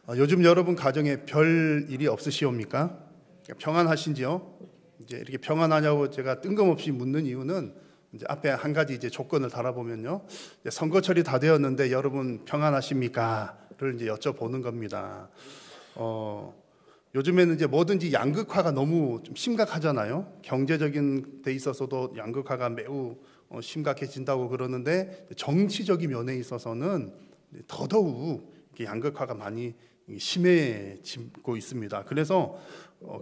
요즘 여러분 가정에 별 일이 없으시옵니까? 평안하신지요? 이제 이렇게 평안하냐고 제가 뜬금없이 묻는 이유는 이제 앞에 한 가지 이제 조건을 달아보면요, 이제 선거철이 다 되었는데 여러분 평안하십니까?를 이제 여쭤보는 겁니다. 요즘에는 이제 뭐든지 양극화가 너무 좀 심각하잖아요. 경제적인 데 있어서도 양극화가 매우 심각해진다고 그러는데 정치적인 면에 있어서는 더더욱 양극화가 많이 심해지고 있습니다. 그래서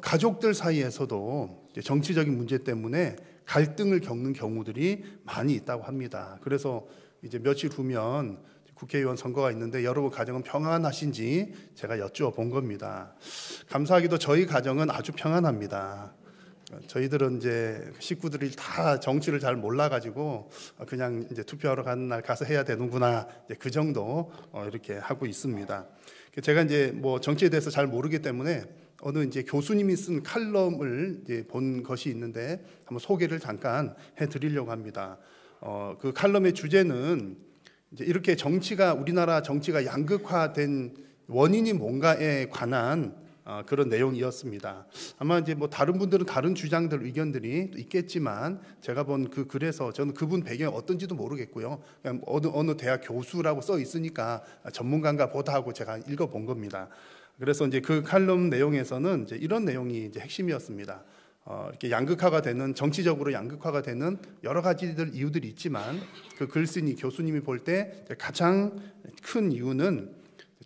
가족들 사이에서도 정치적인 문제 때문에 갈등을 겪는 경우들이 많이 있다고 합니다. 그래서 이제 며칠 후면 국회의원 선거가 있는데 여러분 가정은 평안하신지 제가 여쭈어본 겁니다. 감사하게도 저희 가정은 아주 평안합니다. 저희들은 이제 식구들이 다 정치를 잘 몰라가지고 그냥 이제 투표하러 가는 날 가서 해야 되는구나, 이제 그 정도 이렇게 하고 있습니다. 제가 이제 뭐 정치에 대해서 잘 모르기 때문에 어느 이제 교수님이 쓴 칼럼을 이제 본 것이 있는데 한번 소개를 잠깐 해드리려고 합니다. 그 칼럼의 주제는 이제 이렇게 우리나라 정치가 양극화된 원인이 뭔가에 관한 그런 내용이었습니다. 아마 이제 뭐 다른 분들은 다른 주장들, 의견들이 있겠지만 제가 본 그 글에서 저는 그분 배경이 어떤지도 모르겠고요. 그냥 어느 대학 교수라고 써 있으니까 전문가인가 보다 하고 제가 읽어본 겁니다. 그래서 이제 그 칼럼 내용에서는 이제 이런 내용이 이제 핵심이었습니다. 이렇게 양극화가 되는, 정치적으로 양극화가 되는 여러 가지들 이유들이 있지만 그 글쓴이 교수님이 볼 때 가장 큰 이유는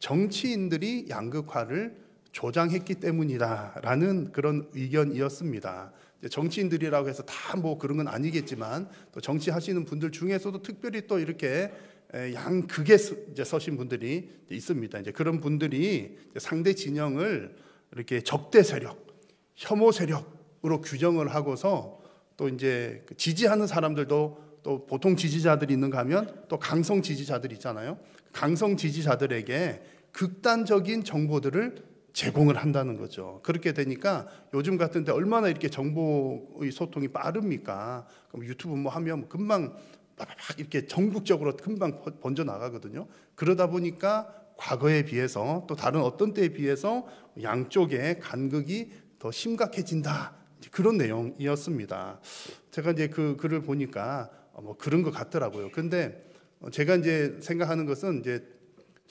정치인들이 양극화를 조장했기 때문이다라는 그런 의견이었습니다. 정치인들이라고 해서 다 뭐 그런 건 아니겠지만 또 정치하시는 분들 중에서도 특별히 또 이렇게 양극에 이제 서신 분들이 있습니다. 이제 그런 분들이 상대 진영을 이렇게 적대 세력, 혐오 세력으로 규정을 하고서 또 이제 지지하는 사람들도 또 보통 지지자들이 있는가 하면 또 강성 지지자들이 있잖아요. 강성 지지자들에게 극단적인 정보들을 제공을 한다는 거죠. 그렇게 되니까 요즘 같은데 얼마나 이렇게 정보의 소통이 빠릅니까? 그럼 유튜브 뭐 하면 금방 막 이렇게 전국적으로 금방 번져 나가거든요. 그러다 보니까 과거에 비해서 또 다른 어떤 때에 비해서 양쪽의 간극이 더 심각해진다, 그런 내용이었습니다. 제가 이제 그 글을 보니까 뭐 그런 것 같더라고요. 근데 제가 이제 생각하는 것은 이제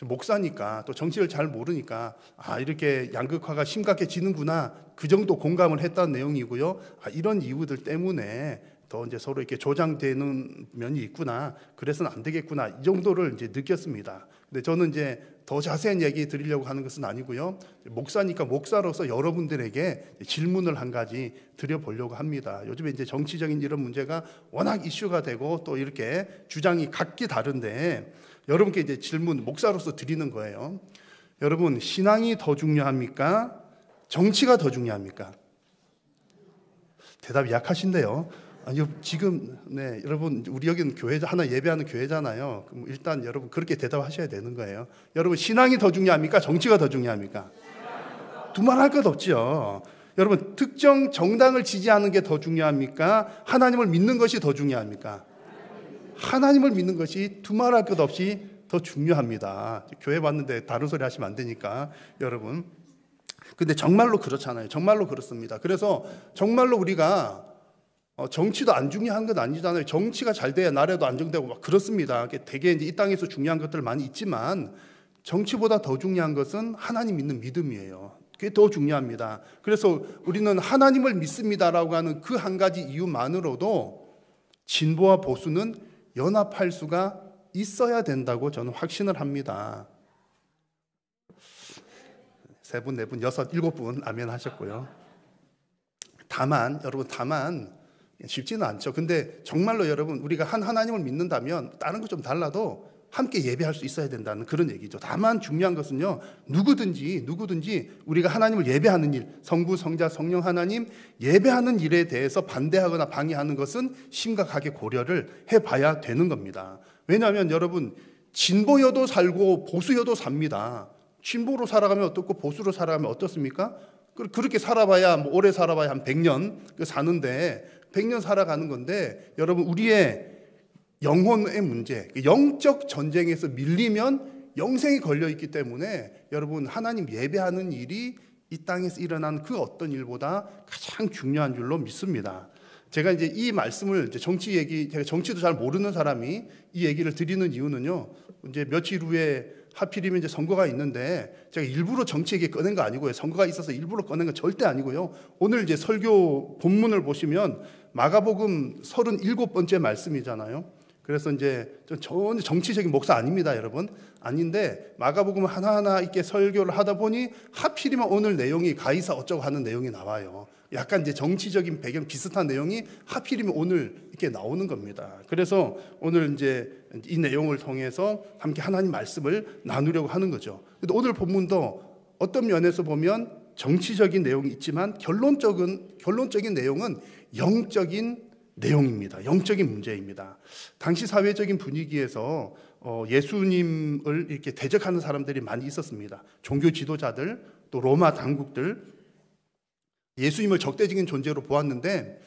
목사니까 또 정치를 잘 모르니까 이렇게 양극화가 심각해지는구나, 그 정도 공감을 했다는 내용이고요. 이런 이유들 때문에 더 이제 서로 이렇게 조장되는 면이 있구나, 그래서는 안 되겠구나, 이 정도를 이제 느꼈습니다. 근데 저는 이제 더 자세한 얘기 드리려고 하는 것은 아니고요. 목사니까 목사로서 여러분들에게 질문을 한 가지 드려보려고 합니다. 요즘에 이제 정치적인 이런 문제가 워낙 이슈가 되고 또 이렇게 주장이 각기 다른데 여러분께 이제 질문, 목사로서 드리는 거예요. 여러분, 신앙이 더 중요합니까? 정치가 더 중요합니까? 대답이 약하신데요. 아니요, 지금 여러분, 우리 여기는 교회 하나 예배하는 교회잖아요. 그럼 일단 여러분 그렇게 대답하셔야 되는 거예요. 여러분, 신앙이 더 중요합니까? 정치가 더 중요합니까? 두말할 것 없죠. 여러분, 특정 정당을 지지하는 게 더 중요합니까? 하나님을 믿는 것이 더 중요합니까? 하나님을 믿는 것이 두말할 것 없이 더 중요합니다. 교회 왔는데 다른 소리 하시면 안 되니까 여러분. 근데 정말로 그렇잖아요. 정말로 그렇습니다. 그래서 정말로 우리가 정치도 안 중요한 건 아니잖아요. 정치가 잘 돼야 나라도 안정되고 막 그렇습니다. 되게 이제 이 땅에서 중요한 것들 많이 있지만 정치보다 더 중요한 것은 하나님 믿는 믿음이에요. 그게 더 중요합니다. 그래서 우리는 하나님을 믿습니다라고 하는 그 한 가지 이유만으로도 진보와 보수는 연합할 수가 있어야 된다고 저는 확신을 합니다. 3분, 4분, 6, 7분 아멘 하셨고요. 다만 쉽지는 않죠. 근데 정말로 여러분, 우리가 한 하나님을 믿는다면 다른 거 좀 달라도 함께 예배할 수 있어야 된다는 그런 얘기죠. 다만 중요한 것은요, 누구든지 우리가 하나님을 예배하는 일, 성부, 성자, 성령 하나님 예배하는 일에 대해서 반대하거나 방해하는 것은 심각하게 고려를 해봐야 되는 겁니다. 왜냐하면 여러분, 진보여도 살고 보수여도 삽니다. 진보로 살아가면 어떻고 보수로 살아가면 어떻습니까? 그렇게 살아봐야 뭐 오래 살아봐야 한 100년 사는데 100년 살아가는 건데, 여러분, 우리의 영혼의 문제, 영적 전쟁에서 밀리면 영생이 걸려 있기 때문에 여러분 하나님 예배하는 일이 이 땅에서 일어난 그 어떤 일보다 가장 중요한 줄로 믿습니다. 제가 이제 이 말씀을 제가 정치도 잘 모르는 사람이 이 얘기를 드리는 이유는요. 이제 며칠 후에 하필이면 이제 선거가 있는데 제가 일부러 정치 얘기 꺼낸 거 아니고요. 선거가 있어서 일부러 꺼낸 건 절대 아니고요. 오늘 이제 설교 본문을 보시면 마가복음 37번째 말씀이잖아요. 그래서 이제 전혀 정치적인 목사 아닙니다, 여러분. 아닌데 마가복음 하나하나 이렇게 설교를 하다 보니 하필이면 오늘 내용이 가이사 어쩌고 하는 내용이 나와요. 약간 이제 정치적인 배경 비슷한 내용이 하필이면 오늘 이렇게 나오는 겁니다. 그래서 오늘 이제 이 내용을 통해서 함께 하나님 말씀을 나누려고 하는 거죠. 근데 오늘 본문도 어떤 면에서 보면 정치적인 내용이 있지만 결론적인 내용은 영적인 내용입니다. 영적인 문제입니다. 당시 사회적인 분위기에서 예수님을 이렇게 대적하는 사람들이 많이 있었습니다. 종교 지도자들, 또 로마 당국들, 예수님을 적대적인 존재로 보았는데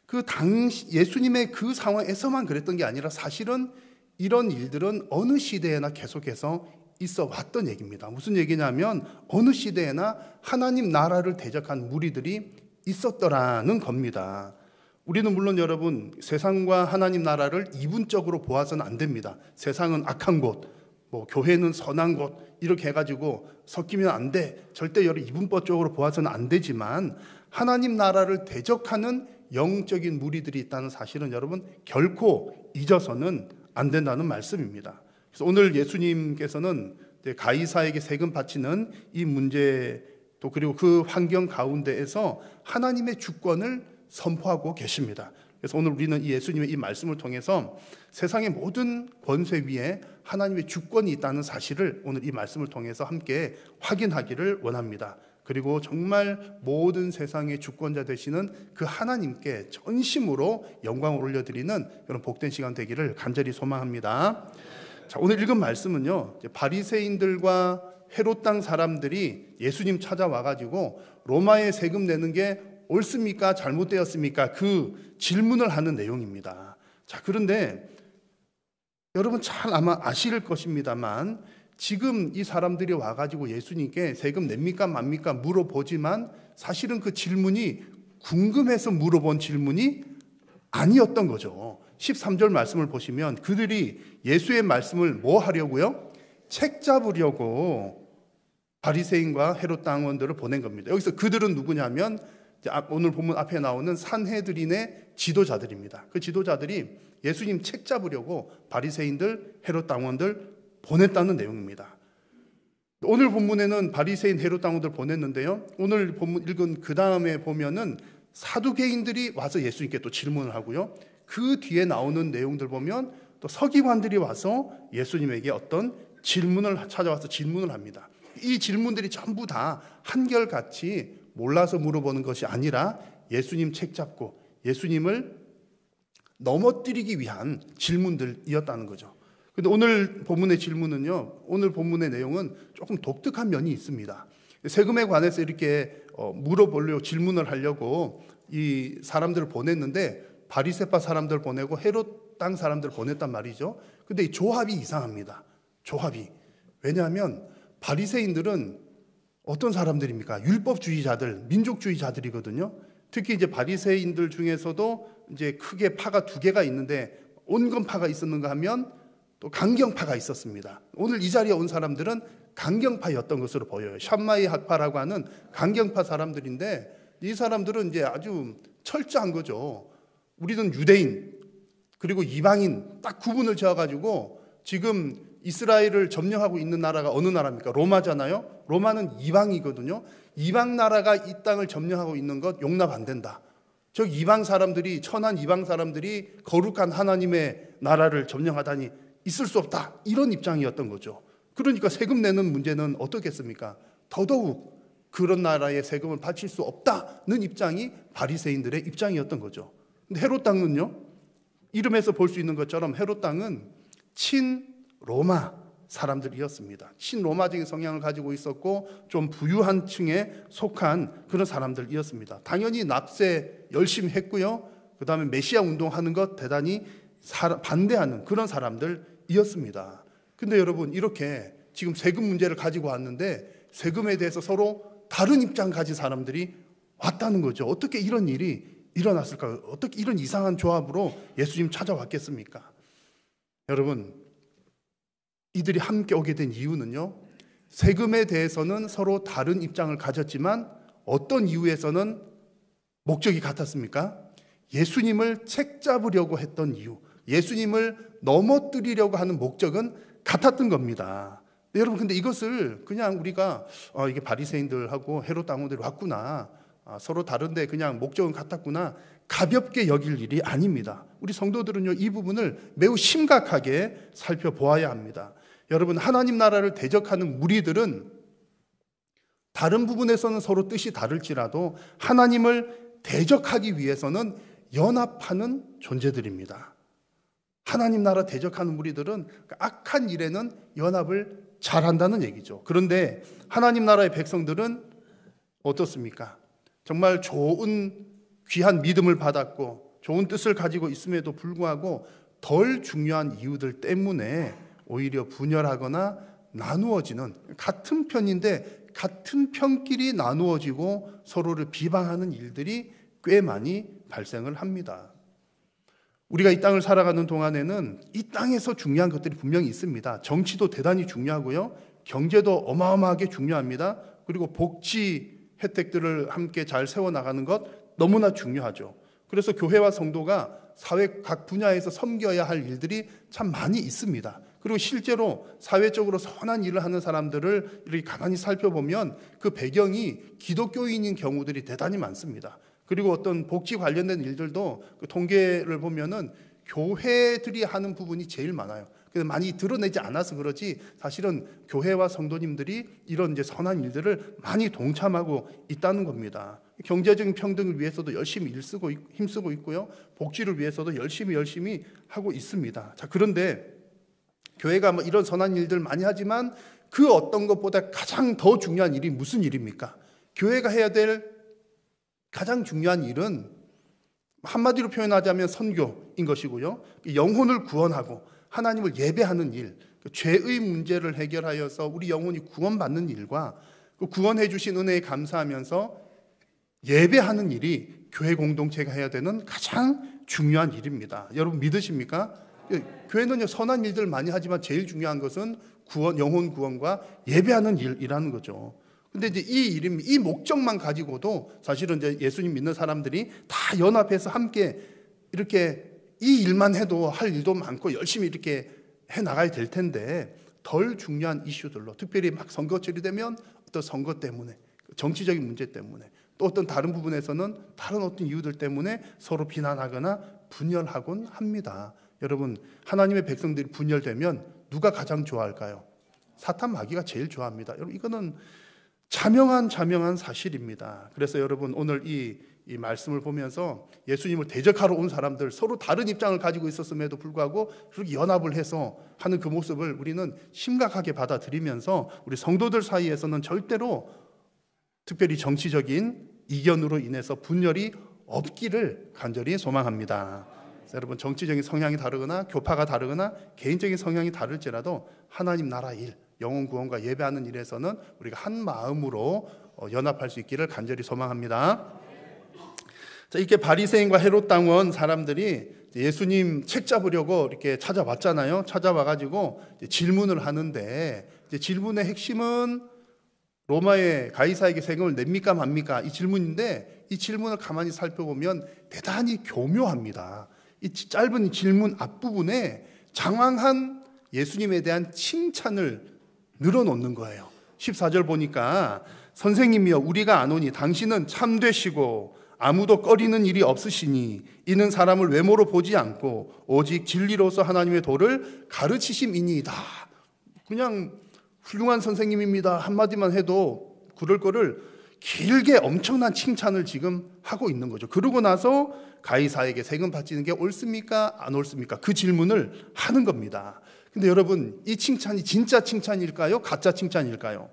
그 당시 예수님의 그 상황에서만 그랬던 게 아니라 사실은 이런 일들은 어느 시대에나 계속해서 있어 왔던 얘기입니다. 무슨 얘기냐면 어느 시대에나 하나님 나라를 대적한 무리들이 있었더라는 겁니다. 우리는 물론 여러분 세상과 하나님 나라를 이분적으로 보아서는 안 됩니다. 세상은 악한 곳, 교회는 선한 곳 이렇게 해가지고 섞이면 안 돼. 절대 여러분 이분법적으로 보아서는 안 되지만 하나님 나라를 대적하는 영적인 무리들이 있다는 사실은 여러분 결코 잊어서는 안 된다는 말씀입니다. 그래서 오늘 예수님께서는 가이사에게 세금 바치는 이 문제 또 그리고 그 환경 가운데에서 하나님의 주권을 선포하고 계십니다. 그래서 오늘 우리는 이 예수님의 이 말씀을 통해서 세상의 모든 권세 위에 하나님의 주권이 있다는 사실을 오늘 이 말씀을 통해서 함께 확인하기를 원합니다. 그리고 정말 모든 세상의 주권자 되시는 그 하나님께 전심으로 영광을 올려드리는 그런 복된 시간 되기를 간절히 소망합니다. 자, 오늘 읽은 말씀은요, 바리새인들과 헤롯 땅 사람들이 예수님 찾아와가지고 로마에 세금 내는 게 옳습니까? 잘못되었습니까? 그 질문을 하는 내용입니다. 자, 그런데 여러분 잘 아마 아실 것입니다만 지금 이 사람들이 와가지고 예수님께 세금 냅니까? 맙니까? 물어보지만 사실은 그 질문이 궁금해서 물어본 질문이 아니었던 거죠. 13절 말씀을 보시면 그들이 예수의 말씀을 뭐 하려고요? 책 잡으려고 바리새인과 헤롯 당원들을 보낸 겁니다. 여기서 그들은 누구냐면 오늘 본문 앞에 나오는 산헤드린의 지도자들입니다. 그 지도자들이 예수님 책 잡으려고 바리새인들, 헤롯 당원들 보냈다는 내용입니다. 오늘 본문에는 바리새인, 헤롯 당원들 보냈는데요. 오늘 본문 읽은 그 다음에 보면은 사두개인들이 와서 예수님께 또 질문을 하고요. 그 뒤에 나오는 내용들 보면 또 서기관들이 와서 예수님에게 어떤 질문을 찾아와서 질문을 합니다. 이 질문들이 전부 다 한결같이 몰라서 물어보는 것이 아니라 예수님 책 잡고 예수님을 넘어뜨리기 위한 질문들이었다는 거죠. 근데 오늘 본문의 질문은요, 오늘 본문의 내용은 조금 독특한 면이 있습니다. 세금에 관해서 이렇게 물어보려고 질문을 하려고 이 사람들을 보냈는데 바리새파 사람들 보내고 헤롯 땅 사람들 보냈단 말이죠. 근데 이 조합이 이상합니다. 조합이. 왜냐하면 바리새인들은 어떤 사람들입니까? 율법주의자들, 민족주의자들이거든요. 특히 이제 바리새인들 중에서도 이제 크게 파가 두 개가 있는데 온건파가 있었는가 하면 또 강경파가 있었습니다. 오늘 이 자리에 온 사람들은 강경파였던 것으로 보여요. 샴마이 학파라고 하는 강경파 사람들인데 이 사람들은 이제 아주 철저한 거죠. 우리는 유대인 그리고 이방인 딱 구분을 지어가지고 지금 이스라엘을 점령하고 있는 나라가 어느 나라입니까? 로마잖아요. 로마는 이방이거든요. 이방 나라가 이 땅을 점령하고 있는 것 용납 안 된다. 즉 이방 사람들이 천한 이방 사람들이 거룩한 하나님의 나라를 점령하다니 있을 수 없다. 이런 입장이었던 거죠. 그러니까 세금 내는 문제는 어떻겠습니까? 더더욱 그런 나라에 세금을 바칠 수 없다는 입장이 바리새인들의 입장이었던 거죠. 근데 헤롯 땅은요, 이름에서 볼 수 있는 것처럼 헤롯 땅은 친로마 사람들이었습니다. 친로마적인 성향을 가지고 있었고 좀 부유한 층에 속한 그런 사람들이었습니다. 당연히 납세 열심히 했고요. 그 다음에 메시아 운동하는 것 대단히 반대하는 그런 사람들이었습니다. 근데 여러분 이렇게 지금 세금 문제를 가지고 왔는데 세금에 대해서 서로 다른 입장 가진 사람들이 왔다는 거죠. 어떻게 이런 일이 일어났을까요? 어떻게 이런 이상한 조합으로 예수님 찾아왔겠습니까? 여러분, 이들이 함께 오게 된 이유는요, 세금에 대해서는 서로 다른 입장을 가졌지만 어떤 이유에서는 목적이 같았습니까? 예수님을 책잡으려고 했던 이유, 예수님을 넘어뜨리려고 하는 목적은 같았던 겁니다. 여러분, 근데 이것을 그냥 우리가 이게 바리새인들하고 헤롯 당원들이 왔구나, 서로 다른데 그냥 목적은 같았구나, 가볍게 여길 일이 아닙니다. 우리 성도들은요, 이 부분을 매우 심각하게 살펴보아야 합니다. 여러분, 하나님 나라를 대적하는 무리들은 다른 부분에서는 서로 뜻이 다를지라도 하나님을 대적하기 위해서는 연합하는 존재들입니다. 하나님 나라 대적하는 무리들은 악한 일에는 연합을 잘한다는 얘기죠. 그런데 하나님 나라의 백성들은 어떻습니까? 정말 좋은 귀한 믿음을 받았고 좋은 뜻을 가지고 있음에도 불구하고 덜 중요한 이유들 때문에 오히려 분열하거나 나누어지는, 같은 편인데 같은 편끼리 나누어지고 서로를 비방하는 일들이 꽤 많이 발생을 합니다. 우리가 이 땅을 살아가는 동안에는 이 땅에서 중요한 것들이 분명히 있습니다. 정치도 대단히 중요하고요, 경제도 어마어마하게 중요합니다. 그리고 복지 혜택들을 함께 잘 세워나가는 것 너무나 중요하죠. 그래서 교회와 성도가 사회 각 분야에서 섬겨야 할 일들이 참 많이 있습니다. 그리고 실제로 사회적으로 선한 일을 하는 사람들을 이렇게 가만히 살펴보면 그 배경이 기독교인인 경우들이 대단히 많습니다. 그리고 어떤 복지 관련된 일들도 그 통계를 보면은 교회들이 하는 부분이 제일 많아요. 그래서 많이 드러내지 않아서 그러지 사실은 교회와 성도님들이 이런 이제 선한 일들을 많이 동참하고 있다는 겁니다. 경제적인 평등을 위해서도 열심히 힘쓰고 있고요, 복지를 위해서도 열심히 하고 있습니다. 자, 그런데 교회가 뭐 이런 선한 일들 많이 하지만 그 어떤 것보다 가장 더 중요한 일이 무슨 일입니까? 교회가 해야 될 가장 중요한 일은 한마디로 표현하자면 선교인 것이고요, 영혼을 구원하고 하나님을 예배하는 일, 죄의 문제를 해결하여서 우리 영혼이 구원받는 일과 그 구원해 주신 은혜에 감사하면서 예배하는 일이 교회 공동체가 해야 되는 가장 중요한 일입니다. 여러분 믿으십니까? 교회는요, 선한 일들 많이 하지만 제일 중요한 것은 영혼 구원과 예배하는 일이라는 거죠. 근데 이제 이 목적만 가지고도 사실은 이제 예수님 믿는 사람들이 다 연합해서 함께 이렇게 이 일만 해도 할 일도 많고 열심히 이렇게 해 나가야 될 텐데, 덜 중요한 이슈들로, 특별히 막 선거철이 되면 어떤 선거 때문에, 정치적인 문제 때문에, 또 어떤 다른 부분에서는 다른 어떤 이유들 때문에 서로 비난하거나 분열하곤 합니다. 여러분, 하나님의 백성들이 분열되면 누가 가장 좋아할까요? 사탄 마귀가 제일 좋아합니다. 여러분, 이거는 자명한 사실입니다. 그래서 여러분, 오늘 이 말씀을 보면서 예수님을 대적하러 온 사람들, 서로 다른 입장을 가지고 있었음에도 불구하고 그렇게 연합을 해서 하는 그 모습을 우리는 심각하게 받아들이면서 우리 성도들 사이에서는 절대로 특별히 정치적인 이견으로 인해서 분열이 없기를 간절히 소망합니다. 여러분, 정치적인 성향이 다르거나 교파가 다르거나 개인적인 성향이 다를지라도 하나님 나라 일, 영혼 구원과 예배하는 일에서는 우리가 한 마음으로 연합할 수 있기를 간절히 소망합니다. 자, 이렇게 바리새인과 헤롯 당원 사람들이 예수님 책 잡으려고 이렇게 찾아왔잖아요. 찾아와가지고 질문을 하는데, 이제 질문의 핵심은 로마의 가이사에게 세금을 냅니까 맙니까? 이 질문인데, 이 질문을 가만히 살펴보면 대단히 교묘합니다. 이 짧은 질문 앞부분에 장황한 예수님에 대한 칭찬을 늘어놓는 거예요. 14절 보니까 선생님이여, 우리가 아노니 당신은 참되시고 아무도 꺼리는 일이 없으시니 이는 사람을 외모로 보지 않고 오직 진리로서 하나님의 도를 가르치심이니이다. 그냥 훌륭한 선생님입니다 한마디만 해도 그럴 거를 길게 엄청난 칭찬을 지금 하고 있는 거죠. 그러고 나서 가이사에게 세금 바치는 게 옳습니까? 안 옳습니까? 그 질문을 하는 겁니다. 근데 여러분, 이 칭찬이 진짜 칭찬일까요? 가짜 칭찬일까요?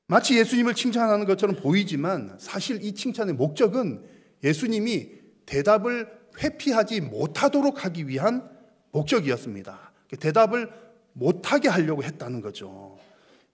마치 예수님을 칭찬하는 것처럼 보이지만 사실 이 칭찬의 목적은 예수님이 대답을 회피하지 못하도록 하기 위한 목적이었습니다. 대답을 못하게 하려고 했다는 거죠.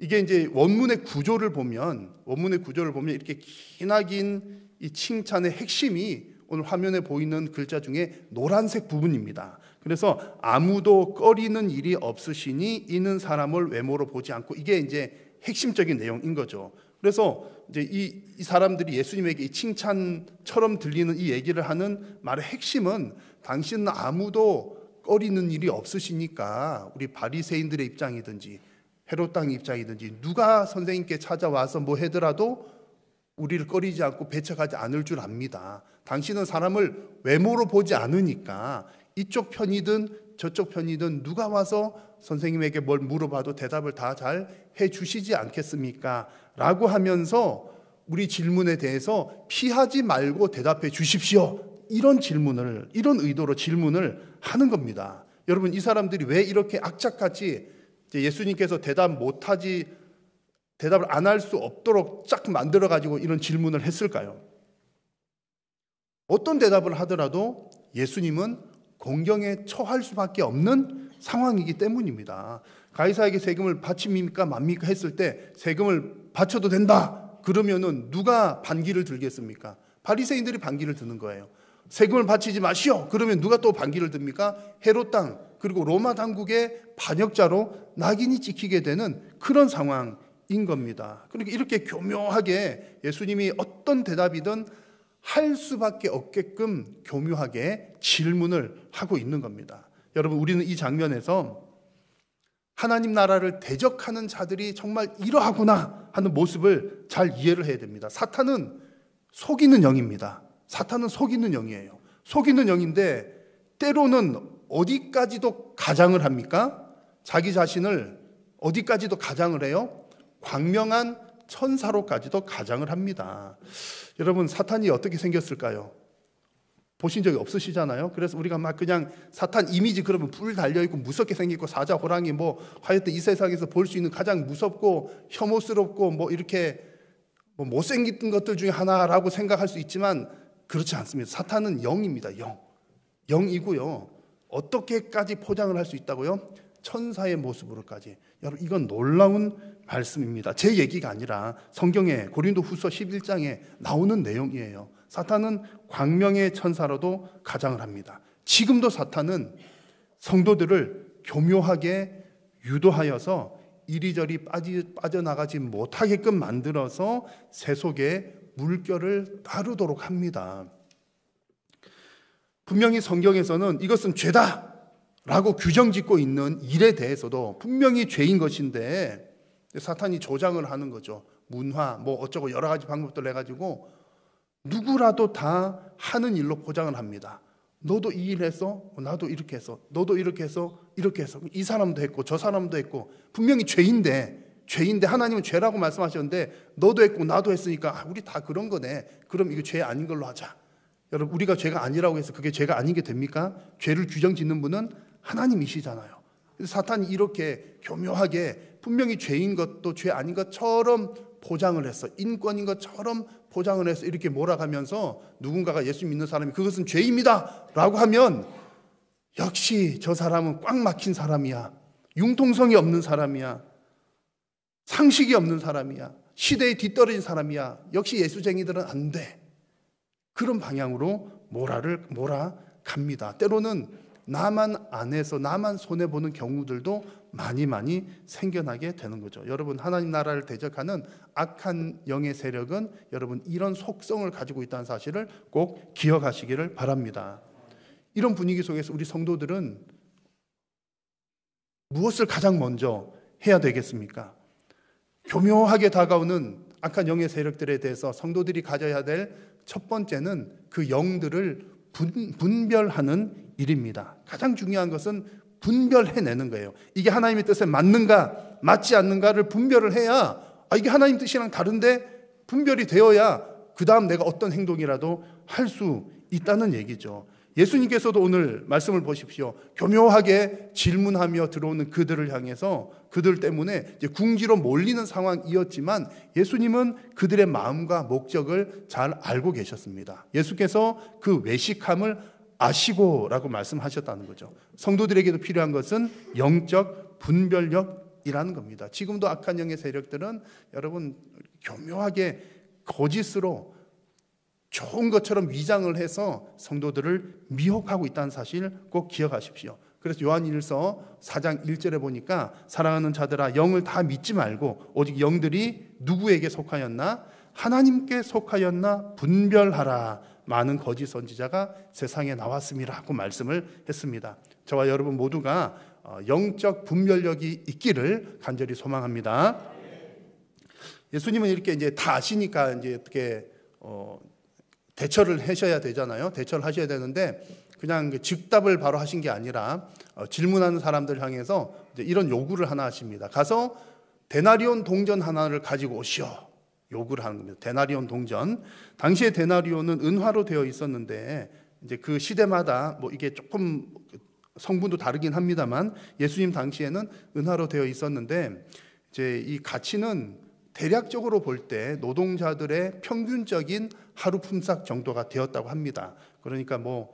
이게 이제 원문의 구조를 보면 이렇게 기나긴 이 칭찬의 핵심이 오늘 화면에 보이는 글자 중에 노란색 부분입니다. 그래서 아무도 꺼리는 일이 없으시니 이는 사람을 외모로 보지 않고, 이게 이제 핵심적인 내용인 거죠. 그래서 이제 이 사람들이 예수님에게 이 칭찬처럼 들리는 이 얘기를 하는 말의 핵심은, 당신은 아무도 꺼리는 일이 없으시니까 우리 바리새인들의 입장이든지 헤롯 땅의 입장이든지 누가 선생님께 찾아와서 뭐 하더라도 우리를 꺼리지 않고 배척하지 않을 줄 압니다. 당신은 사람을 외모로 보지 않으니까 이쪽 편이든 저쪽 편이든 누가 와서 선생님에게 뭘 물어봐도 대답을 다 잘 해주시지 않겠습니까? 라고 하면서 우리 질문에 대해서 피하지 말고 대답해 주십시오. 이런 의도로 질문을 하는 겁니다. 여러분, 이 사람들이 왜 이렇게 악착같이 예수님께서 대답을 안 할 수 없도록 쫙 만들어가지고 이런 질문을 했을까요? 어떤 대답을 하더라도 예수님은 공경에 처할 수밖에 없는 상황이기 때문입니다. 가이사에게 세금을 바칩니까 맙니까 했을 때 세금을 바쳐도 된다 그러면은 누가 반기를 들겠습니까? 바리새인들이 반기를 드는 거예요. 세금을 바치지 마시오 그러면 누가 또 반기를 듭니까? 헤롯 땅 그리고 로마 당국의 반역자로 낙인이 찍히게 되는 그런 상황인 겁니다. 그러니까 이렇게 교묘하게 예수님이 어떤 대답이든 할 수밖에 없게끔 교묘하게 질문을 하고 있는 겁니다. 여러분, 우리는 이 장면에서 하나님 나라를 대적하는 자들이 정말 이러하구나 하는 모습을 잘 이해를 해야 됩니다. 사탄은 속이는 영입니다. 사탄은 속이는 영이에요. 속이는 영인데 때로는 어디까지도 가장을 합니까? 자기 자신을 어디까지도 가장을 해요? 광명한 천사로까지도 가장을 합니다. 여러분, 사탄이 어떻게 생겼을까요? 보신 적이 없으시잖아요. 그래서 우리가 막 그냥 사탄 이미지 그러면 불 달려있고 무섭게 생기고 사자, 호랑이 뭐 하여튼 이 세상에서 볼 수 있는 가장 무섭고 혐오스럽고 뭐 이렇게 뭐 못생긴 것들 중에 하나라고 생각할 수 있지만 그렇지 않습니다. 사탄은 영입니다. 영이고요. 어떻게까지 포장을 할 수 있다고요? 천사의 모습으로까지. 여러분, 이건 놀라운 말씀입니다. 제 얘기가 아니라 성경에 고린도후서 11장에 나오는 내용이에요. 사탄은 광명의 천사로도 가장을 합니다. 지금도 사탄은 성도들을 교묘하게 유도하여서 이리저리 빠져나가지 못하게끔 만들어서 새 속에 물결을 따르도록 합니다. 분명히 성경에서는 이것은 죄다 라고 규정짓고 있는 일에 대해서도 분명히 죄인 것인데 사탄이 조장을 하는 거죠. 문화 뭐 어쩌고 여러 가지 방법들 해가지고 누구라도 다 하는 일로 포장을 합니다. 너도 이 일 했어? 나도 이렇게 했어. 너도 이렇게 했어? 이렇게 했어. 이 사람도 했고 저 사람도 했고 분명히 죄인데 하나님은 죄라고 말씀하셨는데 너도 했고 나도 했으니까 우리 다 그런 거네. 그럼 이거 죄 아닌 걸로 하자. 여러분, 우리가 죄가 아니라고 해서 그게 죄가 아닌 게 됩니까? 죄를 규정짓는 분은 하나님이시잖아요. 그래서 사탄이 이렇게 교묘하게 분명히 죄인 것도 죄 아닌 것처럼 포장을 했어. 인권인 것처럼 포장을 해서 이렇게 몰아가면서 누군가가 예수 믿는 사람이 그것은 죄입니다 라고 하면 역시 저 사람은 꽉 막힌 사람이야. 융통성이 없는 사람이야. 상식이 없는 사람이야. 시대에 뒤떨어진 사람이야. 역시 예수쟁이들은 안 돼. 그런 방향으로 몰아갑니다. 때로는 나만 안 해서 나만 손해보는 경우들도 많이 생겨나게 되는 거죠. 여러분, 하나님 나라를 대적하는 악한 영의 세력은 여러분 이런 속성을 가지고 있다는 사실을 꼭 기억하시기를 바랍니다. 이런 분위기 속에서 우리 성도들은 무엇을 가장 먼저 해야 되겠습니까? 교묘하게 다가오는 악한 영의 세력들에 대해서 성도들이 가져야 될 첫 번째는 그 영들을 분별하는 일입니다. 가장 중요한 것은 분별해내는 거예요. 이게 하나님의 뜻에 맞는가 맞지 않는가를 분별을 해야 이게 하나님 뜻이랑 다른데 분별이 되어야 그 다음 내가 어떤 행동이라도 할 수 있다는 얘기죠. 예수님께서도 오늘 말씀을 보십시오. 교묘하게 질문하며 들어오는 그들을 향해서 그들 때문에 이제 궁지로 몰리는 상황이었지만 예수님은 그들의 마음과 목적을 잘 알고 계셨습니다. 예수께서 그 외식함을 아시고라고 말씀하셨다는 거죠. 성도들에게도 필요한 것은 영적 분별력 세력이라는 겁니다. 지금도 악한 영의 세력들은 여러분 교묘하게 거짓으로 좋은 것처럼 위장을 해서 성도들을 미혹하고 있다는 사실 꼭 기억하십시오. 그래서 요한일서 4장 1절에 보니까 사랑하는 자들아 영을 다 믿지 말고 오직 영들이 누구에게 속하였나 하나님께 속하였나 분별하라. 많은 거짓 선지자가 세상에 나왔음이라 하고 말씀을 했습니다. 저와 여러분 모두가 영적 분별력이 있기를 간절히 소망합니다. 예수님은 이렇게 이제 다 아시니까 이제 어떻게 대처를 하셔야 되잖아요. 대처를 하셔야 되는데 그냥 즉답을 바로 하신 게 아니라 질문하는 사람들 향해서 이제 이런 요구를 하나 하십니다. 가서 데나리온 동전 하나를 가지고 오시오. 요구를 하는 겁니다. 데나리온 동전. 당시에 데나리온은 은화로 되어 있었는데 이제 그 시대마다 뭐 이게 조금 성분도 다르긴 합니다만 예수님 당시에는 은화로 되어 있었는데 이제 이 가치는 대략적으로 볼 때 노동자들의 평균적인 하루 품삯 정도가 되었다고 합니다. 그러니까 뭐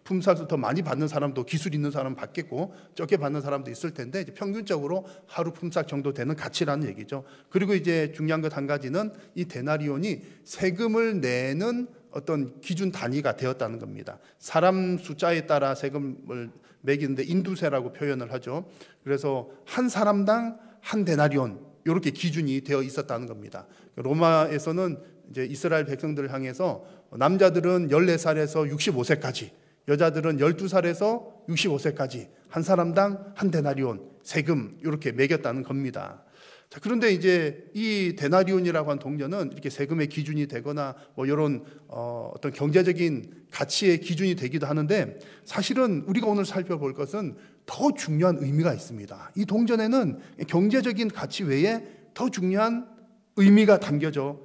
품삯을 더 많이 받는 사람도 기술 있는 사람은 받겠고 적게 받는 사람도 있을 텐데 이제 평균적으로 하루 품삯 정도 되는 가치라는 얘기죠. 그리고 이제 중요한 것 한 가지는 이 데나리온이 세금을 내는 어떤 기준 단위가 되었다는 겁니다. 사람 숫자에 따라 세금을 매기는데 인두세라고 표현을 하죠. 그래서 한 사람당 한 데나리온 이렇게 기준이 되어 있었다는 겁니다. 로마에서는 이제 이스라엘 백성들을 향해서 남자들은 14살에서 65세까지, 여자들은 12살에서 65세까지 한 사람당 한 데나리온 세금 이렇게 매겼다는 겁니다. 자, 그런데 이제 이 데나리온이라고 한 동전은 이렇게 세금의 기준이 되거나 뭐 이런 어떤 경제적인 가치의 기준이 되기도 하는데 사실은 우리가 오늘 살펴볼 것은 더 중요한 의미가 있습니다. 이 동전에는 경제적인 가치 외에 더 중요한 의미가 담겨져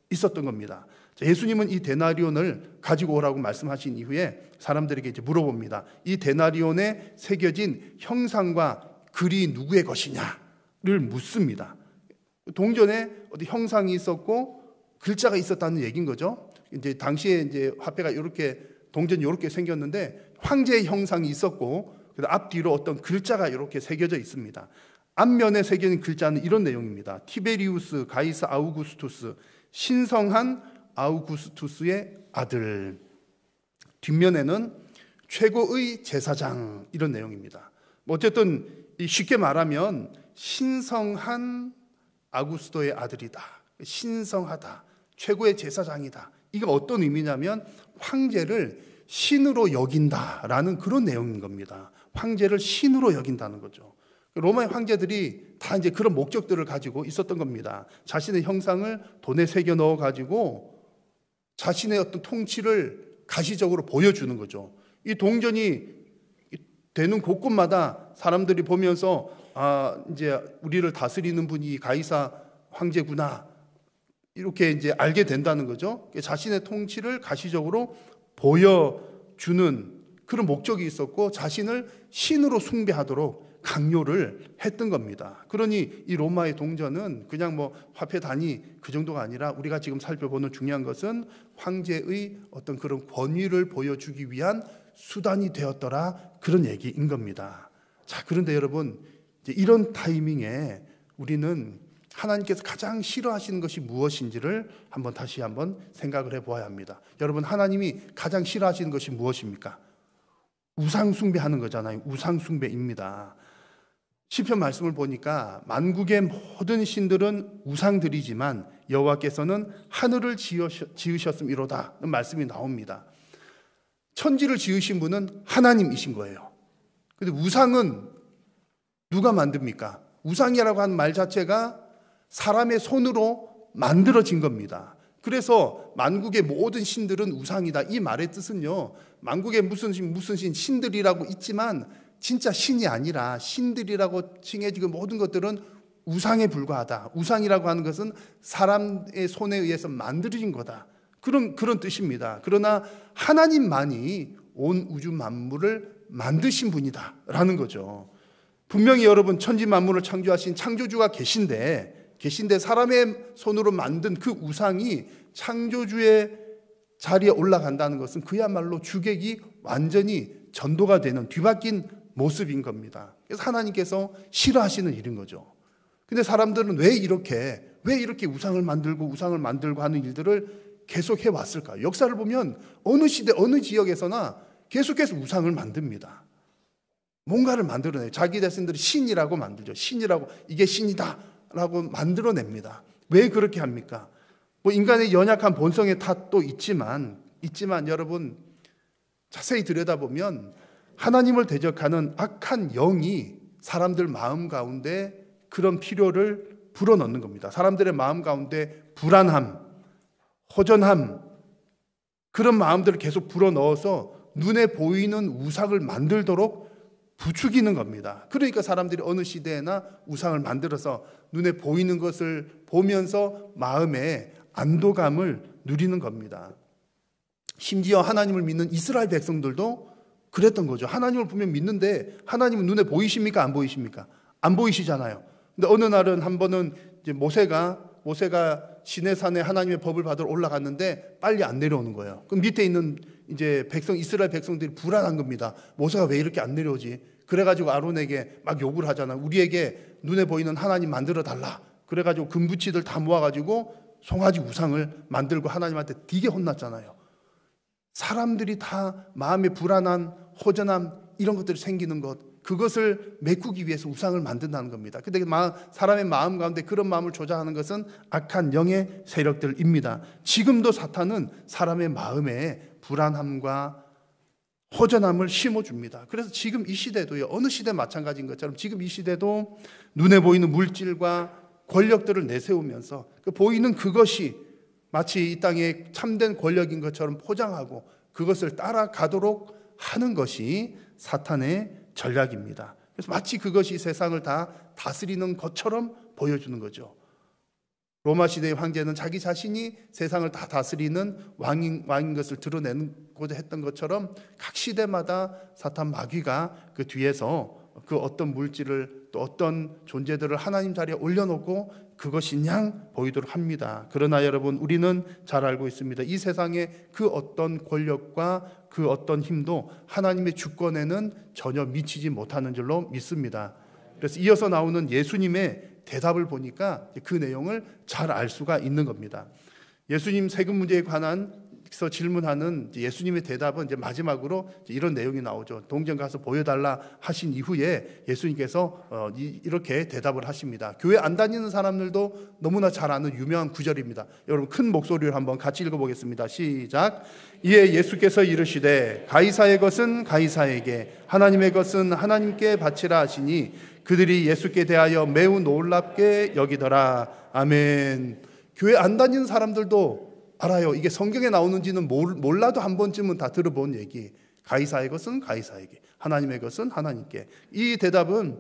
있었던 겁니다. 자, 예수님은 이 데나리온을 가지고 오라고 말씀하신 이후에 사람들에게 이제 물어봅니다. 이 데나리온에 새겨진 형상과 글이 누구의 것이냐를 묻습니다. 동전에 어디 형상이 있었고 글자가 있었다는 얘기인 거죠. 이제 당시에 이제 화폐가 이렇게 동전이 이렇게 생겼는데 황제의 형상이 있었고 앞뒤로 어떤 글자가 이렇게 새겨져 있습니다. 앞면에 새겨진 글자는 이런 내용입니다. 티베리우스 가이사 아우구스투스 신성한 아우구스투스의 아들. 뒷면에는 최고의 제사장 이런 내용입니다. 뭐 어쨌든 쉽게 말하면 신성한 아구스토의 아들이다. 신성하다. 최고의 제사장이다. 이게 어떤 의미냐면 황제를 신으로 여긴다라는 그런 내용인 겁니다. 황제를 신으로 여긴다는 거죠. 로마의 황제들이 다 이제 그런 목적들을 가지고 있었던 겁니다. 자신의 형상을 돈에 새겨 넣어 가지고 자신의 어떤 통치를 가시적으로 보여주는 거죠. 이 동전이 되는 곳곳마다 사람들이 보면서 이제 우리를 다스리는 분이 가이사 황제구나 이렇게 이제 알게 된다는 거죠. 자신의 통치를 가시적으로 보여주는 그런 목적이 있었고 자신을 신으로 숭배하도록 강요를 했던 겁니다. 그러니 이 로마의 동전은 그냥 뭐 화폐 단위 그 정도가 아니라 우리가 지금 살펴보는 중요한 것은 황제의 어떤 그런 권위를 보여주기 위한 수단이 되었더라 그런 얘기인 겁니다. 자, 그런데 여러분 이제 이런 타이밍에 우리는 하나님께서 가장 싫어하시는 것이 무엇인지를 다시 한번 생각을 해보아야 합니다. 여러분 하나님이 가장 싫어하시는 것이 무엇입니까? 우상 숭배하는 거잖아요. 우상 숭배입니다. 시편 말씀을 보니까 만국의 모든 신들은 우상들이지만 여호와께서는 하늘을 지으셨음이로다 말씀이 나옵니다. 천지를 지으신 분은 하나님이신 거예요. 근데 우상은 누가 만듭니까? 우상이라고 하는 말 자체가 사람의 손으로 만들어진 겁니다. 그래서 만국의 모든 신들은 우상이다. 이 말의 뜻은요, 만국의 무슨 신, 신들이라고 있지만 진짜 신이 아니라 신들이라고 칭해지고 모든 것들은 우상에 불과하다. 우상이라고 하는 것은 사람의 손에 의해서 만들어진 거다. 그런 뜻입니다. 그러나 하나님만이 온 우주 만물을 만드신 분이다 라는 거죠. 분명히 여러분 천지 만물을 창조하신 창조주가 계신데 사람의 손으로 만든 그 우상이 창조주의 자리에 올라간다는 것은 그야말로 주객이 완전히 전도가 되는 뒤바뀐 모습인 겁니다. 그래서 하나님께서 싫어하시는 일인 거죠. 근데 사람들은 왜 이렇게 우상을 만들고 하는 일들을 계속 해왔을까요? 역사를 보면 어느 시대, 어느 지역에서나 계속해서 우상을 만듭니다. 뭔가를 만들어내요. 자기 자신들이 신이라고 만들죠. 신이라고, 이게 신이다 라고 만들어냅니다. 왜 그렇게 합니까? 인간의 연약한 본성의 탓도 있지만 여러분 자세히 들여다보면 하나님을 대적하는 악한 영이 사람들 마음 가운데 그런 필요를 불어넣는 겁니다. 사람들의 마음 가운데 불안함, 허전함, 그런 마음들을 계속 불어넣어서 눈에 보이는 우상을 만들도록 부추기는 겁니다. 그러니까 사람들이 어느 시대에나 우상을 만들어서 눈에 보이는 것을 보면서 마음에 안도감을 누리는 겁니다. 심지어 하나님을 믿는 이스라엘 백성들도 그랬던 거죠. 하나님을 분명 믿는데 하나님은 눈에 보이십니까? 안 보이십니까? 안 보이시잖아요. 근데 어느 날은 한 번은 이제 모세가 시내산에 하나님의 법을 받으러 올라갔는데 빨리 안 내려오는 거예요. 그럼 밑에 있는 이제 이스라엘 백성들이 불안한 겁니다. 모세가 왜 이렇게 안 내려오지? 그래가지고 아론에게 막 욕을 하잖아. 우리에게 눈에 보이는 하나님 만들어 달라. 그래가지고 금붙이들 다 모아가지고 송아지 우상을 만들고 하나님한테 되게 혼났잖아요. 사람들이 다 마음에 불안한 허전함 이런 것들이 생기는 것, 그것을 메꾸기 위해서 우상을 만든다는 겁니다. 근데 사람의 마음 가운데 그런 마음을 조장하는 것은 악한 영의 세력들입니다. 지금도 사탄은 사람의 마음에 불안함과 허전함을 심어줍니다. 그래서 지금 이 시대도요, 어느 시대 마찬가지인 것처럼 지금 이 시대도 눈에 보이는 물질과 권력들을 내세우면서 그 보이는 그것이 마치 이 땅에 참된 권력인 것처럼 포장하고 그것을 따라가도록 하는 것이 사탄의 전략입니다. 그래서 마치 그것이 세상을 다 다스리는 것처럼 보여주는 거죠. 로마 시대의 황제는 자기 자신이 세상을 다 다스리는 왕인 것을 드러내고자 했던 것처럼 각 시대마다 사탄 마귀가 그 뒤에서 그 어떤 물질을 또 어떤 존재들을 하나님 자리에 올려놓고 그것인 양 보이도록 합니다. 그러나 여러분, 우리는 잘 알고 있습니다. 이 세상의 그 어떤 권력과 그 어떤 힘도 하나님의 주권에는 전혀 미치지 못하는 줄로 믿습니다. 그래서 이어서 나오는 예수님의 대답을 보니까 그 내용을 잘 알 수가 있는 겁니다. 예수님 세금 문제에 관해서 질문하는 예수님의 대답은 이제 마지막으로 이런 내용이 나오죠. 동전 가서 보여달라 하신 이후에 예수님께서 이렇게 대답을 하십니다. 교회 안 다니는 사람들도 너무나 잘 아는 유명한 구절입니다. 여러분 큰 목소리로 한번 같이 읽어보겠습니다. 시작. 이에 예수께서 이르시되 가이사의 것은 가이사에게, 하나님의 것은 하나님께 바치라 하시니 그들이 예수께 대하여 매우 놀랍게 여기더라. 아멘. 교회 안 다니는 사람들도 알아요. 이게 성경에 나오는지는 몰라도 한 번쯤은 다 들어본 얘기. 가이사의 것은 가이사에게, 하나님의 것은 하나님께. 이 대답은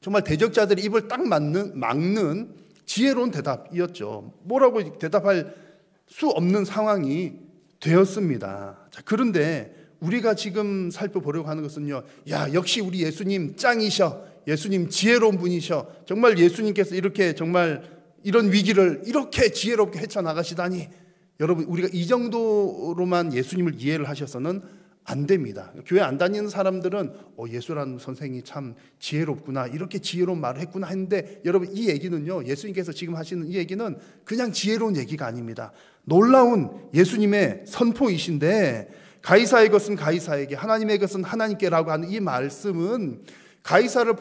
정말 대적자들이 입을 딱 막는 지혜로운 대답이었죠. 뭐라고 대답할 수 없는 상황이 되었습니다. 자, 그런데 우리가 지금 살펴보려고 하는 것은요, 역시 우리 예수님 짱이셔, 예수님 지혜로운 분이셔, 정말 예수님께서 이렇게 정말 이런 위기를 이렇게 지혜롭게 헤쳐나가시다니, 여러분 우리가 이 정도로만 예수님을 이해를 하셔서는 안 됩니다. 교회 안 다니는 사람들은 예수라는 선생이 참 지혜롭구나, 이렇게 지혜로운 말을 했구나 했는데, 여러분 이 얘기는요, 예수님께서 지금 하시는 이 얘기는 그냥 지혜로운 얘기가 아닙니다. 놀라운 예수님의 선포이신데, 가이사의 것은 가이사에게, 하나님의 것은 하나님께라고 하는 이 말씀은 가이사를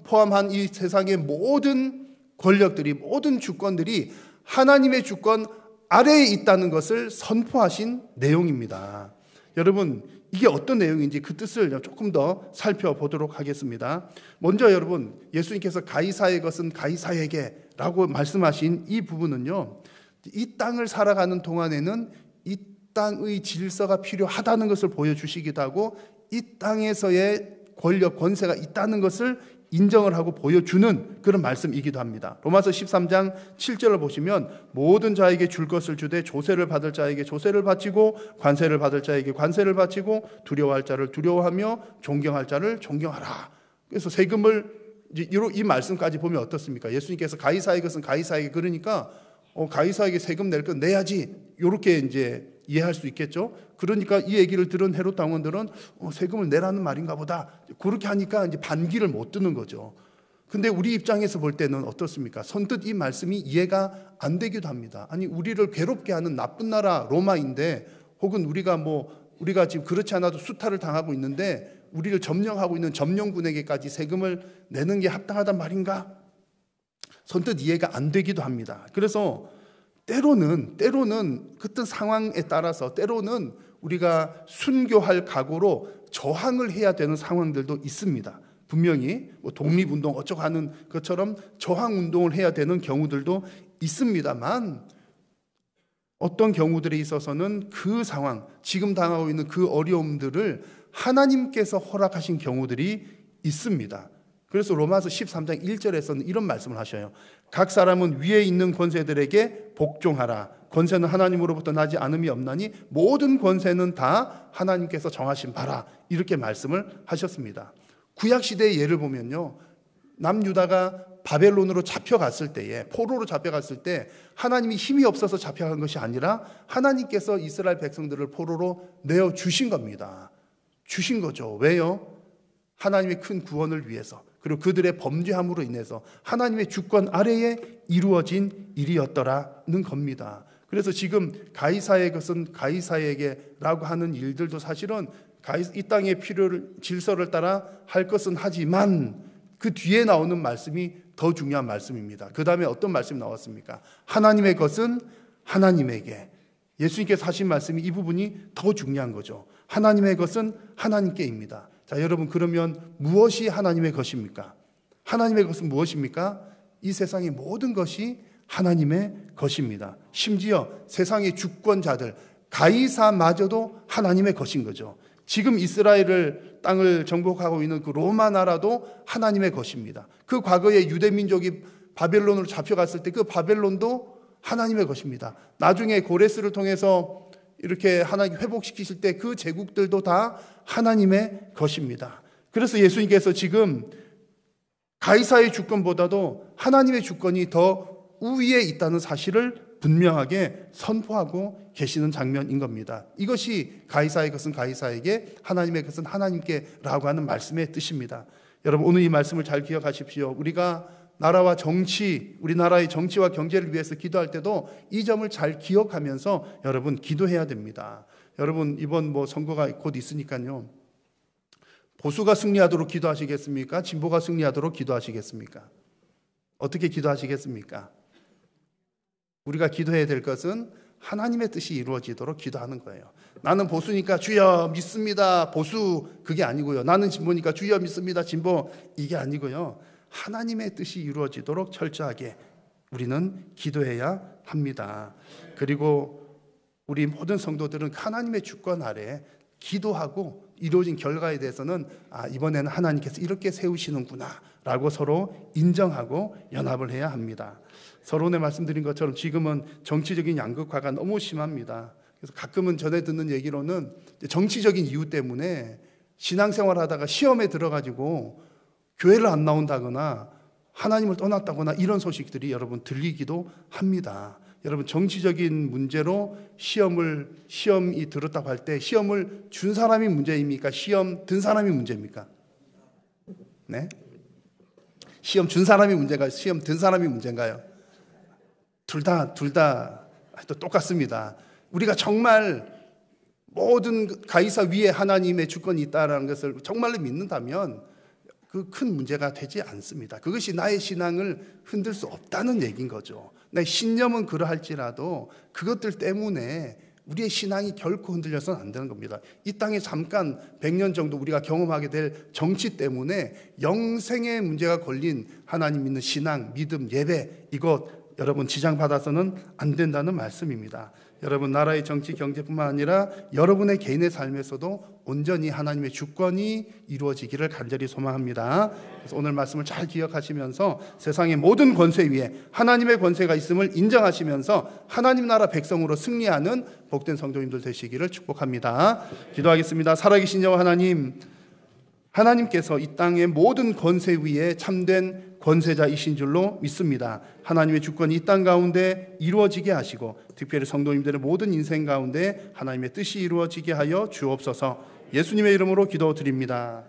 포함한 이 세상의 모든 권력들이, 모든 주권들이 하나님의 주권 아래에 있다는 것을 선포하신 내용입니다. 여러분 이게 어떤 내용인지 그 뜻을 조금 더 살펴보도록 하겠습니다. 먼저 여러분, 예수님께서 가이사의 것은 가이사에게 라고 말씀하신 이 부분은요, 이 땅을 살아가는 동안에는 이 땅의 질서가 필요하다는 것을 보여주시기도 하고, 이 땅에서의 권력, 권세가 있다는 것을 인정을 하고 보여주는 그런 말씀이기도 합니다. 로마서 13장 7절을 보시면 모든 자에게 줄 것을 주되 조세를 받을 자에게 조세를 바치고 관세를 받을 자에게 관세를 바치고 두려워할 자를 두려워하며 존경할 자를 존경하라. 그래서 세금을 이 말씀까지 보면 어떻습니까? 예수님께서 가이사의 것은 가이사에게, 그러니까 가이사에게 세금 낼 건 내야지. 이렇게 이제 이해할 수 있겠죠. 그러니까 이 얘기를 들은 헤롯 당원들은 세금을 내라는 말인가 보다. 그렇게 하니까 이제 반기를 못 드는 거죠. 근데 우리 입장에서 볼 때는 어떻습니까? 선뜻 이 말씀이 이해가 안 되기도 합니다. 아니, 우리를 괴롭게 하는 나쁜 나라 로마인데, 혹은 우리가 지금 그렇지 않아도 수탈을 당하고 있는데 우리를 점령하고 있는 점령군에게까지 세금을 내는 게 합당하단 말인가? 선뜻 이해가 안 되기도 합니다. 그래서 때로는 그때 상황에 따라서 때로는 우리가 순교할 각오로 저항을 해야 되는 상황들도 있습니다. 분명히 독립운동 어쩌고 하는 것처럼 저항운동을 해야 되는 경우들도 있습니다만, 어떤 경우들에 있어서는 그 상황, 지금 당하고 있는 그 어려움들을 하나님께서 허락하신 경우들이 있습니다. 그래서 로마서 13장 1절에서는 이런 말씀을 하셔요. 각 사람은 위에 있는 권세들에게 복종하라. 권세는 하나님으로부터 나지 않음이 없나니 모든 권세는 다 하나님께서 정하신 바라. 이렇게 말씀을 하셨습니다. 구약시대의 예를 보면요, 남유다가 바벨론으로 잡혀갔을 때에, 포로로 잡혀갔을 때 하나님이 힘이 없어서 잡혀간 것이 아니라 하나님께서 이스라엘 백성들을 포로로 내어주신 겁니다. 주신 거죠. 왜요? 하나님의 큰 구원을 위해서, 그리고 그들의 범죄함으로 인해서 하나님의 주권 아래에 이루어진 일이었더라는 겁니다. 그래서 지금 가이사의 것은 가이사에게라고 하는 일들도 사실은 이 땅의 질서를 따라 할 것은 하지만, 그 뒤에 나오는 말씀이 더 중요한 말씀입니다. 그 다음에 어떤 말씀이 나왔습니까? 하나님의 것은 하나님에게. 예수님께서 하신 말씀이 이 부분이 더 중요한 거죠. 하나님의 것은 하나님께입니다. 자, 여러분, 그러면 무엇이 하나님의 것입니까? 하나님의 것은 무엇입니까? 이 세상의 모든 것이 하나님의 것입니다. 심지어 세상의 주권자들, 가이사마저도 하나님의 것인 거죠. 지금 이스라엘을 땅을 정복하고 있는 그 로마 나라도 하나님의 것입니다. 그 과거에 유대 민족이 바벨론으로 잡혀갔을 때 그 바벨론도 하나님의 것입니다. 나중에 고레스를 통해서 이렇게 하나님 회복시키실 때 그 제국들도 다 하나님의 것입니다. 그래서 예수님께서 지금 가이사의 주권보다도 하나님의 주권이 더 우위에 있다는 사실을 분명하게 선포하고 계시는 장면인 겁니다. 이것이 가이사의 것은 가이사에게, 하나님의 것은 하나님께라고 하는 말씀의 뜻입니다. 여러분, 오늘 이 말씀을 잘 기억하십시오. 우리가 나라와 정치, 우리나라의 정치와 경제를 위해서 기도할 때도 이 점을 잘 기억하면서 여러분 기도해야 됩니다. 여러분, 이번 선거가 곧 있으니까요, 보수가 승리하도록 기도하시겠습니까? 진보가 승리하도록 기도하시겠습니까? 어떻게 기도하시겠습니까? 우리가 기도해야 될 것은 하나님의 뜻이 이루어지도록 기도하는 거예요. 나는 보수니까 주여 믿습니다, 보수, 그게 아니고요. 나는 진보니까 주여 믿습니다, 진보, 이게 아니고요. 하나님의 뜻이 이루어지도록 철저하게 우리는 기도해야 합니다. 그리고 우리 모든 성도들은 하나님의 주권 아래 기도하고 이루어진 결과에 대해서는 이번에는 하나님께서 이렇게 세우시는구나 라고 서로 인정하고 연합을 해야 합니다. 서론에 말씀드린 것처럼 지금은 정치적인 양극화가 너무 심합니다. 그래서 가끔은 전해 듣는 얘기로는 정치적인 이유 때문에 신앙생활 하다가 시험에 들어가지고 교회를 안 나온다거나 하나님을 떠났다거나 이런 소식들이 여러분 들리기도 합니다. 여러분, 정치적인 문제로 시험이 들었다고 할 때 시험을 준 사람이 문제입니까? 시험 든 사람이 문제입니까? 네? 시험 준 사람이 문제인가요? 시험 든 사람이 문제인가요? 둘 다 똑같습니다. 우리가 정말 모든 가이사 위에 하나님의 주권이 있다는 것을 정말로 믿는다면 그 큰 문제가 되지 않습니다. 그것이 나의 신앙을 흔들 수 없다는 얘기인 거죠. 내 신념은 그러할지라도 그것들 때문에 우리의 신앙이 결코 흔들려서는 안 되는 겁니다. 이 땅에 잠깐 100년 정도 우리가 경험하게 될 정치 때문에 영생의 문제가 걸린 하나님 믿는 신앙, 믿음, 예배, 이것 여러분 지장받아서는 안 된다는 말씀입니다. 여러분, 나라의 정치, 경제뿐만 아니라 여러분의 개인의 삶에서도 온전히 하나님의 주권이 이루어지기를 간절히 소망합니다. 그래서 오늘 말씀을 잘 기억하시면서 세상의 모든 권세 위에 하나님의 권세가 있음을 인정하시면서 하나님 나라 백성으로 승리하는 복된 성도님들 되시기를 축복합니다. 기도하겠습니다. 살아계신 여호와 하나님께서 이 땅의 모든 권세 위에 참된 권세자이신 줄로 믿습니다. 하나님의 주권이 이 땅 가운데 이루어지게 하시고 특별히 성도님들의 모든 인생 가운데 하나님의 뜻이 이루어지게 하여 주옵소서. 예수님의 이름으로 기도드립니다.